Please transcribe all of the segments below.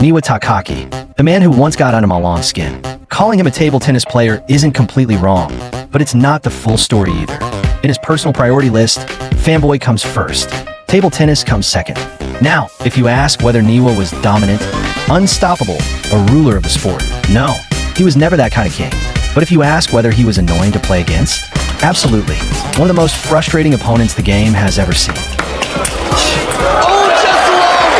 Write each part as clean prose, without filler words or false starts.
Niwa Takaki, the man who once got under Malong's skin. Calling him a table tennis player isn't completely wrong, but it's not the full story either. In his personal priority list, Fang Bo comes first. Table tennis comes second. Now, if you ask whether Niwa was dominant, unstoppable, a ruler of the sport, no, he was never that kind of king. But if you ask whether he was annoying to play against, absolutely. One of the most frustrating opponents the game has ever seen. Oh, just long!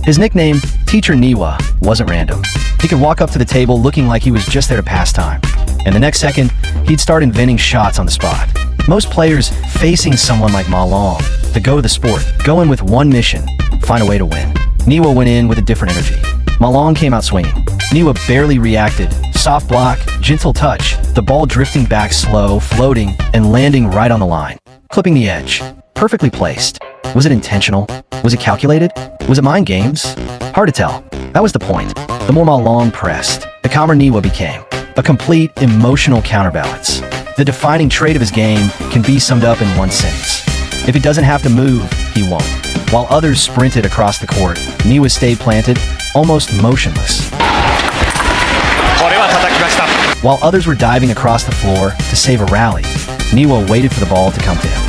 His nickname, Teacher Niwa, wasn't random. He could walk up to the table looking like he was just there to pass time. And the next second, he'd start inventing shots on the spot. Most players facing someone like Malong, the go of the sport, go in with one mission, find a way to win. Niwa went in with a different energy. Malong came out swinging. Niwa barely reacted. Soft block, gentle touch, the ball drifting back slow, floating, and landing right on the line. Clipping the edge. Perfectly placed. Was it intentional? Was it calculated? Was it mind games? Hard to tell. That was the point. The more Malong pressed, the calmer Niwa became. A complete emotional counterbalance. The defining trait of his game can be summed up in one sentence. If he doesn't have to move, he won't. While others sprinted across the court, Niwa stayed planted, almost motionless. While others were diving across the floor to save a rally, Niwa waited for the ball to come to him.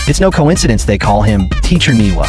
It's no coincidence they call him Teacher Niwa.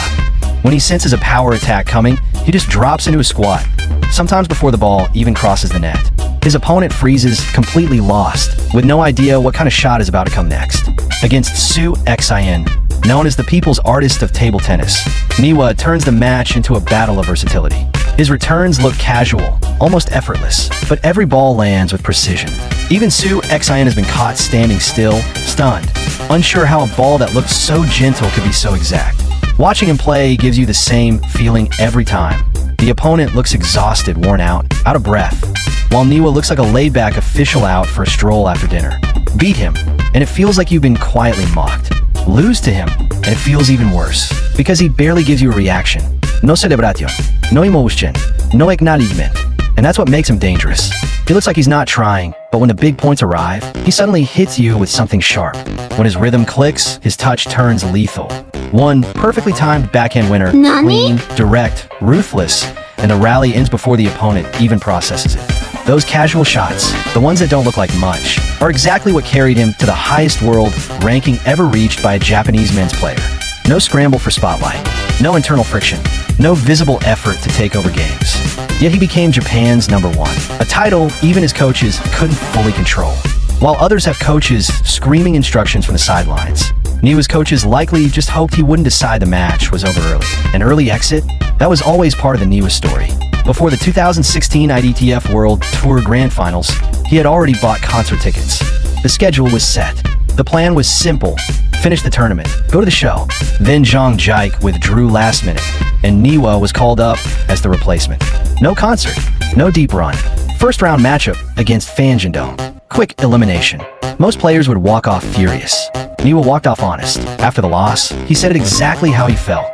When he senses a power attack coming, he just drops into a squat, sometimes before the ball even crosses the net. His opponent freezes, completely lost, with no idea what kind of shot is about to come next. Against Su Xin, known as the people's artist of table tennis, Niwa turns the match into a battle of versatility. His returns look casual, almost effortless, but every ball lands with precision. Even Su Xin has been caught standing still, stunned, unsure how a ball that looked so gentle could be so exact. Watching him play gives you the same feeling every time. The opponent looks exhausted, worn out of breath, while Niwa looks like a laid-back official out for a stroll after dinner. Beat him, and it feels like you've been quietly mocked. Lose to him, and it feels even worse, because he barely gives you a reaction. No celebration, no emotion, no acknowledgement. And that's what makes him dangerous. He looks like he's not trying, but when the big points arrive, he suddenly hits you with something sharp. When his rhythm clicks, his touch turns lethal. One perfectly timed backhand winner, clean, direct, ruthless, and the rally ends before the opponent even processes it. Those casual shots, the ones that don't look like much, are exactly what carried him to the highest world ranking ever reached by a Japanese men's player. No scramble for spotlight, no internal friction, no visible effort to take over games. Yet he became Japan's #1, a title even his coaches couldn't fully control. While others have coaches screaming instructions from the sidelines, Niwa's coaches likely just hoped he wouldn't decide the match was over early. An early exit? That was always part of the Niwa story. Before the 2016 ITTF World Tour Grand Finals, he had already bought concert tickets. The schedule was set. The plan was simple. Finish the tournament, go to the show. Then Zhang Jike withdrew last minute, and Niwa was called up as the replacement. No concert, no deep run. First round matchup against Fang Bo. Quick elimination. Most players would walk off furious. Niwa walked off honest. After the loss, he said it exactly how he felt.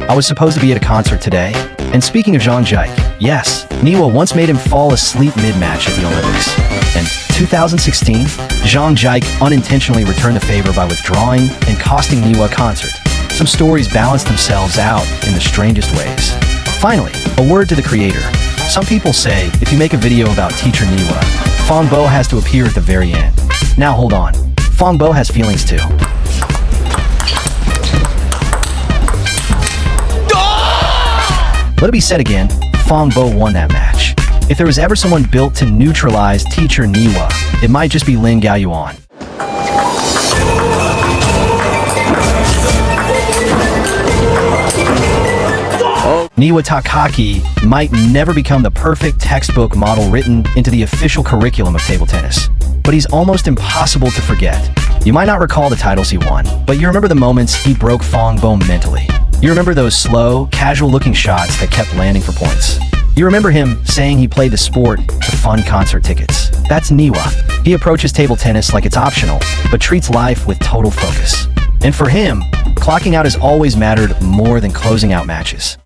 I was supposed to be at a concert today. And speaking of Zhang Jike, yes, Niwa once made him fall asleep mid-match at the Olympics. And 2016, Zhang Jike unintentionally returned the favor by withdrawing and costing Niwa a concert. Some stories balance themselves out in the strangest ways. Finally, a word to the creator. Some people say if you make a video about Teacher Niwa, Fang Bo has to appear at the very end. Now hold on, Fang Bo has feelings too. Let it be said again, Fang Bo won that match. If there was ever someone built to neutralize Teacher Niwa, it might just be Lin Gaoyuan. Niwa Takaki might never become the perfect textbook model written into the official curriculum of table tennis, but he's almost impossible to forget. You might not recall the titles he won, but you remember the moments he broke Fang Bo mentally. You remember those slow, casual-looking shots that kept landing for points. You remember him saying he played the sport to fund concert tickets. That's Niwa. He approaches table tennis like it's optional, but treats life with total focus. And for him, clocking out has always mattered more than closing out matches.